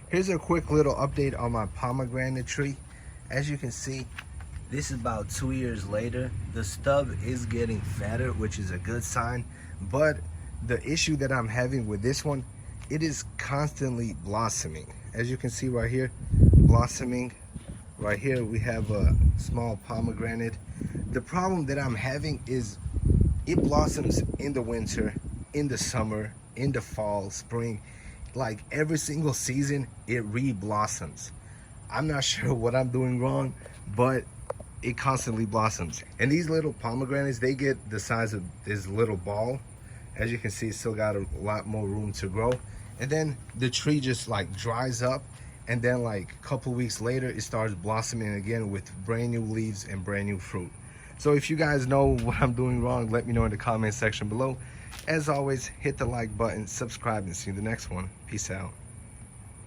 Here's a quick little update on my pomegranate tree. As you can see, this is about 2 years later. The stub is getting fatter, which is a good sign. But the issue that I'm having with this one, it is constantly blossoming. As you can see right here, blossoming. Right here we have a small pomegranate. The problem that I'm having is it blossoms in the winter, in the summer, in the fall, spring. Like every single season it re-blossoms. I'm not sure what I'm doing wrong, but it constantly blossoms. And these little pomegranates, they get the size of this little ball. As you can see, it's still got a lot more room to grow. And then the tree just like dries up, and then like a couple weeks later it starts blossoming again with brand new leaves and brand new fruit. So if you guys know what I'm doing wrong, let me know in the comment section below. As always, hit the like button, subscribe, and see you in the next one. Peace out.